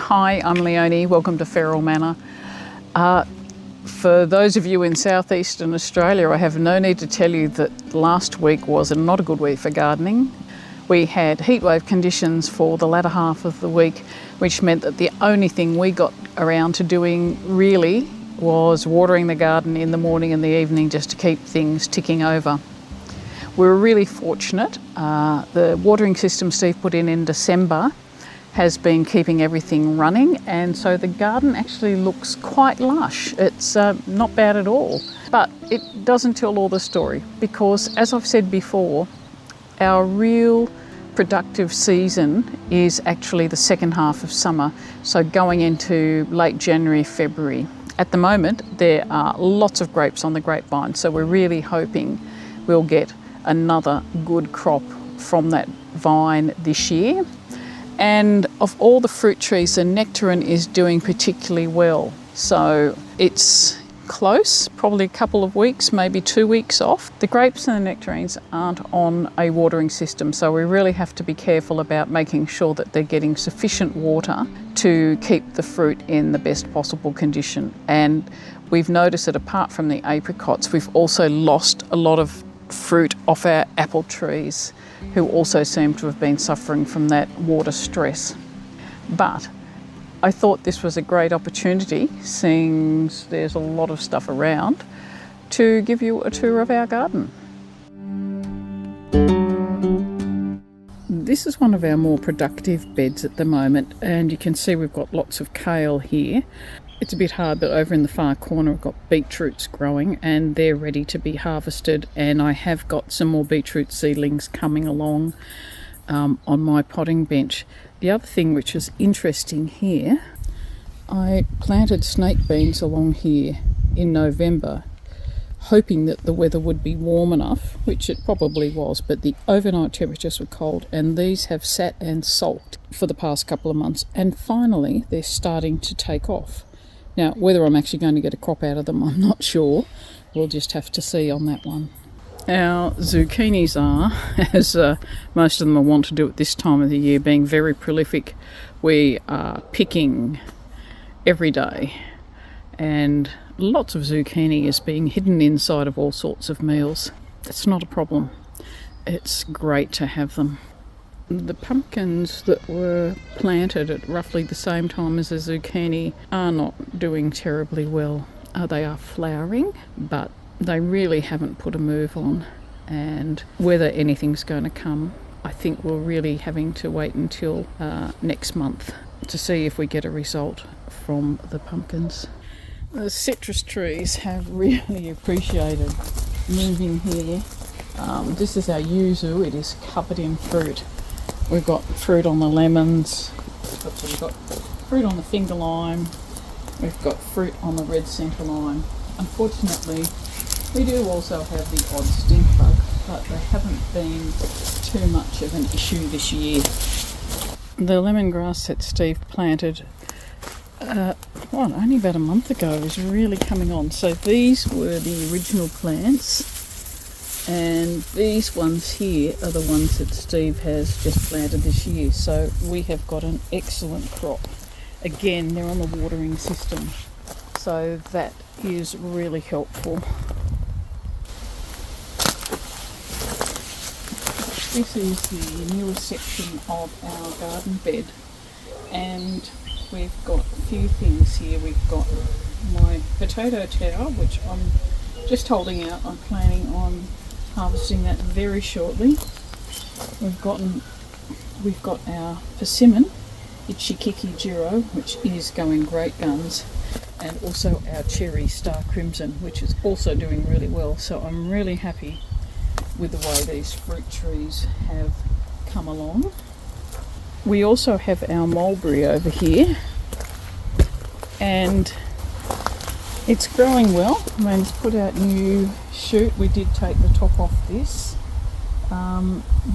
Hi, I'm Leonie. Welcome to Feral Manor. For those of you in southeastern Australia, I have no need to tell you that last week was not a good week for gardening. We had heatwave conditions for the latter half of the week, which meant that the only thing we got around to doing really was watering the garden in the morning and the evening just to keep things ticking over. We were really fortunate. The watering system Steve put in December has been keeping everything running, and so the garden actually looks quite lush. It's not bad at all, but it doesn't tell all the story because, as I've said before, our real productive season is actually the second half of summer, so going into late January, February. At the moment, there are lots of grapes on the grapevine, so we're really hoping we'll get another good crop from that vine this year. And of all the fruit trees, the nectarine is doing particularly well. So it's close, probably a couple of weeks, maybe 2 weeks off. The grapes and the nectarines aren't on a watering system, so we really have to be careful about making sure that they're getting sufficient water to keep the fruit in the best possible condition. And we've noticed that apart from the apricots, we've also lost a lot of fruit off our apple trees, who also seem to have been suffering from that water stress. But I thought this was a great opportunity, seeing there's a lot of stuff around, to give you a tour of our garden. This is one of our more productive beds at the moment, and you can see we've got lots of kale here. It's a bit hard, but over in the far corner I've got beetroots growing and they're ready to be harvested, and I have got some more beetroot seedlings coming along on my potting bench. The other thing which is interesting here, I planted snake beans along here in November, hoping that the weather would be warm enough, which it probably was, but the overnight temperatures were cold, and these have sat and sulked for the past couple of months, and finally they're starting to take off. Now, whether I'm actually going to get a crop out of them, I'm not sure. We'll just have to see on that one. Our zucchinis are, as most of them will want to do at this time of the year, being very prolific. We are picking every day, and lots of zucchini is being hidden inside of all sorts of meals. It's not a problem. It's great to have them. The pumpkins that were planted at roughly the same time as the zucchini are not doing terribly well. They are flowering, but they really haven't put a move on. And whether anything's going to come, I think we're really having to wait until next month to see if we get a result from the pumpkins. The citrus trees have really appreciated moving here. This is our yuzu. It is covered in fruit. We've got fruit on the lemons, we've got fruit on the finger lime, we've got fruit on the red centre lime. Unfortunately, we do also have the odd stink bug, but they haven't been too much of an issue this year. The lemongrass that Steve planted, only about a month ago, is really coming on. So these were the original plants. And these ones here are the ones that Steve has just planted this year. So we have got an excellent crop. Again, they're on the watering system, so that is really helpful. This is the newest section of our garden bed, and we've got a few things here. We've got my potato tower, which I'm just holding out. I'm planning on harvesting that very shortly. We've got our persimmon, Ichikiki Jiro, which is going great guns, and also our cherry Star Crimson, which is also doing really well. So I'm really happy with the way these fruit trees have come along. We also have our mulberry over here, and it's growing well. I mean, it's put out new shoot. We did take the top off this.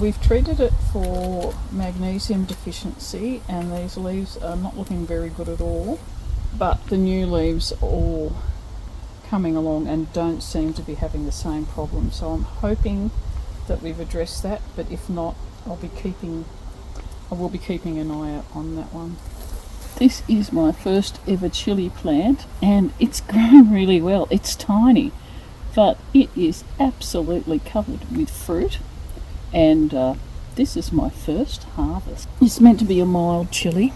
We've treated it for magnesium deficiency, and these leaves are not looking very good at all. But the new leaves are all coming along and don't seem to be having the same problem. So I'm hoping that we've addressed that, but if not, I will be keeping an eye out on that one. This is my first ever chili plant and it's growing really well. It's tiny, but it is absolutely covered with fruit, and this is my first harvest. It's meant to be a mild chili.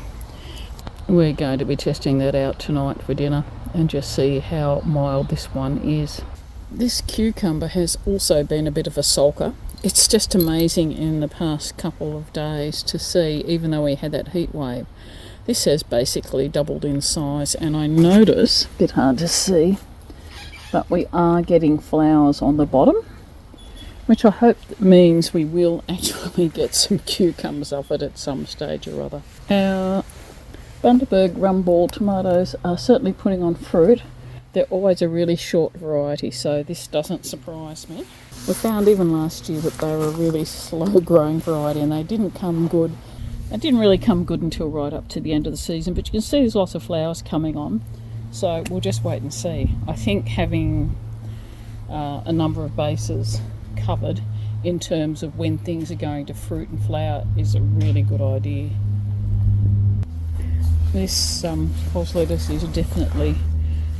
We're going to be testing that out tonight for dinner and just see how mild this one is. This cucumber has also been a bit of a sulker. It's just amazing in the past couple of days to see, even though we had that heat wave, this has basically doubled in size, and I notice, a bit hard to see, but we are getting flowers on the bottom, which I hope means we will actually get some cucumbers off it at some stage or other. Our Bundaberg Rumball tomatoes are certainly putting on fruit. They're always a really short variety, so this doesn't surprise me. We found even last year that they were a really slow growing variety and they didn't come good. They didn't really come good until right up to the end of the season, but you can see there's lots of flowers coming on, so we'll just wait and see. I think having a number of bases covered in terms of when things are going to fruit and flower is a really good idea. This false lettuce is definitely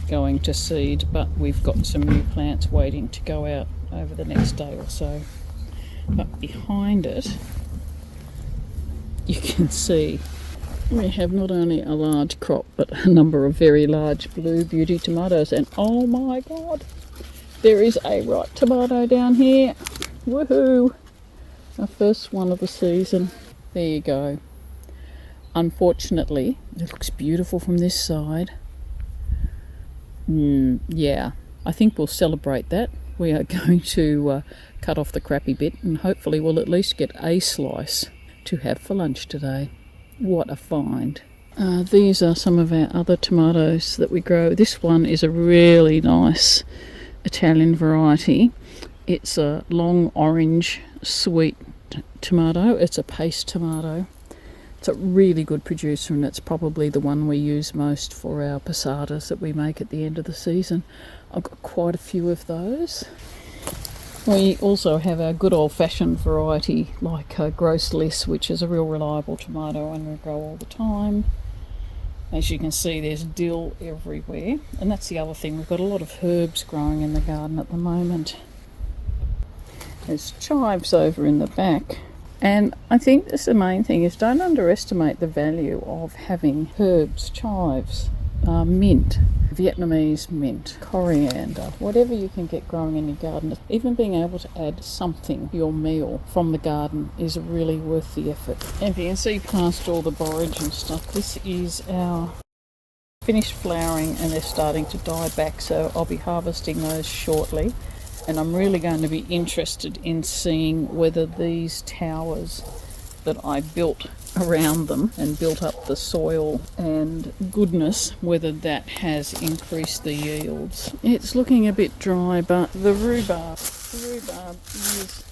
going to seed, but we've got some new plants waiting to go out over the next day or so. But behind it, you can see we have not only a large crop but a number of very large blue beauty tomatoes, and oh my god, there is a ripe tomato down here. Woohoo! Our first one of the season. There you go. Unfortunately, it looks beautiful from this side. Yeah, I think we'll celebrate that. We are going to cut off the crappy bit and hopefully we'll at least get a slice to have for lunch today. What a find. These are some of our other tomatoes that we grow. This one is a really nice Italian variety. It's a long orange sweet tomato. It's a paste tomato. It's a really good producer, and it's probably the one we use most for our passatas that we make at the end of the season. I've got quite a few of those. We also have our good old-fashioned variety like Gross Less, which is a real reliable tomato and we grow all the time. As you can see, there's dill everywhere, and that's the other thing. We've got a lot of herbs growing in the garden at the moment. There's chives over in the back. And I think that's the main thing, is don't underestimate the value of having herbs, chives, mint, Vietnamese mint, coriander, whatever you can get growing in your garden. Even being able to add something to your meal from the garden is really worth the effort. And if you can see past all the borage and stuff, this is our finished flowering and they're starting to die back, so I'll be harvesting those shortly. And I'm really going to be interested in seeing whether these towers that I built around them and built up the soil and goodness, whether that has increased the yields. It's looking a bit dry, but the rhubarb is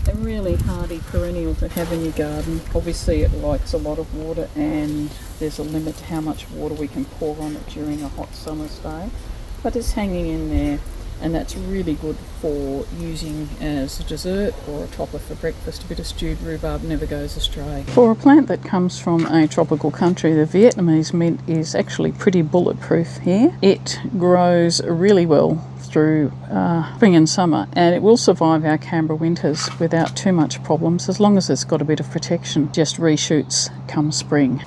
a really hardy perennial to have in your garden. Obviously it likes a lot of water and there's a limit to how much water we can pour on it during a hot summer's day, but it's hanging in there. And that's really good for using as a dessert or a topper for breakfast. A bit of stewed rhubarb never goes astray. For a plant that comes from a tropical country, the Vietnamese mint is actually pretty bulletproof here. It grows really well through spring and summer, and it will survive our Canberra winters without too much problems as long as it's got a bit of protection. Just reshoots come spring.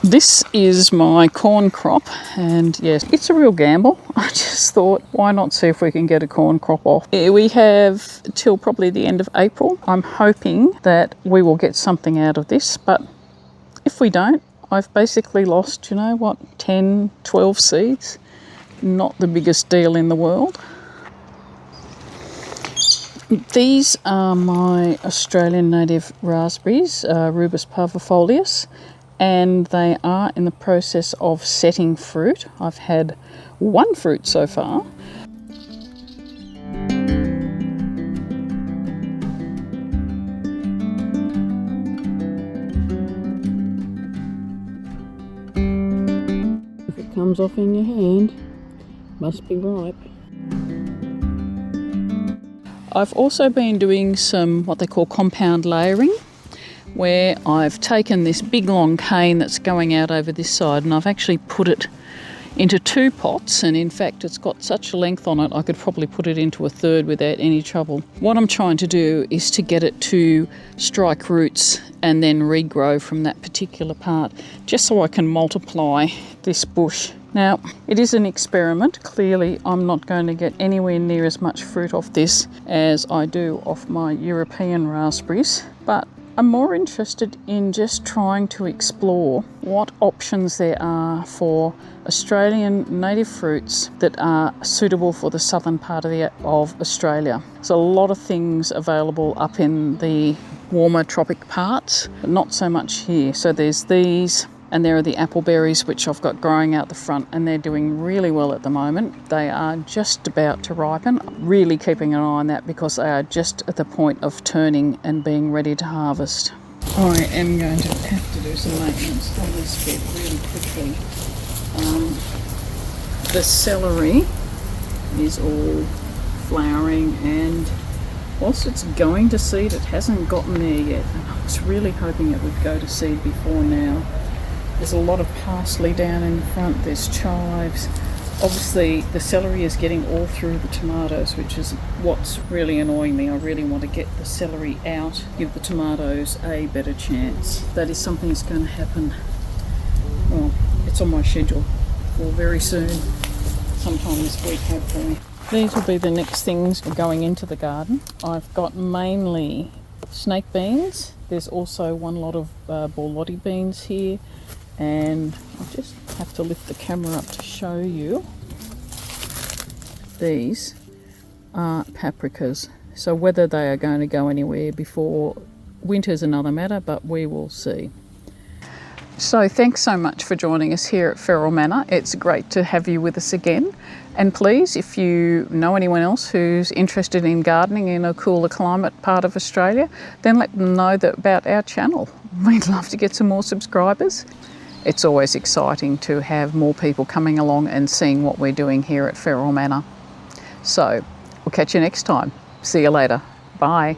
This is my corn crop, and yes, it's a real gamble. I just thought, why not see if we can get a corn crop off? We have till probably the end of April. I'm hoping that we will get something out of this, but if we don't, I've basically lost, 10, 12 seeds. Not the biggest deal in the world. These are my Australian native raspberries, Rubus parvifolius. And they are in the process of setting fruit. I've had one fruit so far. If it comes off in your hand, must be ripe. I've also been doing some what they call compound layering, where I've taken this big long cane that's going out over this side and I've actually put it into 2 pots, and in fact it's got such a length on it I could probably put it into a third without any trouble. What I'm trying to do is to get it to strike roots and then regrow from that particular part, just so I can multiply this bush. Now, it is an experiment. Clearly I'm not going to get anywhere near as much fruit off this as I do off my European raspberries, but I'm more interested in just trying to explore what options there are for Australian native fruits that are suitable for the southern part of Australia. There's a lot of things available up in the warmer tropic parts, but not so much here. So there's these, and there are the apple berries, which I've got growing out the front, and they're doing really well at the moment. They are just about to ripen. Really keeping an eye on that because they are just at the point of turning and being ready to harvest. I am going to have to do some maintenance on this bed really quickly. The celery is all flowering, and whilst it's going to seed, it hasn't gotten there yet. And I was really hoping it would go to seed before now. There's a lot of parsley down in front, there's chives. Obviously the celery is getting all through the tomatoes, which is what's really annoying me. I really want to get the celery out, give the tomatoes a better chance. That is something that's going to happen, well, it's on my schedule for very soon, sometime this week hopefully. These will be the next things going into the garden. I've got mainly snake beans. There's also one lot of borlotti beans here. And I'll just have to lift the camera up to show you. These are paprikas. So whether they are going to go anywhere before winter's another matter, but we will see. So thanks so much for joining us here at Feral Manor. It's great to have you with us again. And please, if you know anyone else who's interested in gardening in a cooler climate part of Australia, then let them know about our channel. We'd love to get some more subscribers. It's always exciting to have more people coming along and seeing what we're doing here at Feral Manor. So we'll catch you next time. See you later. Bye.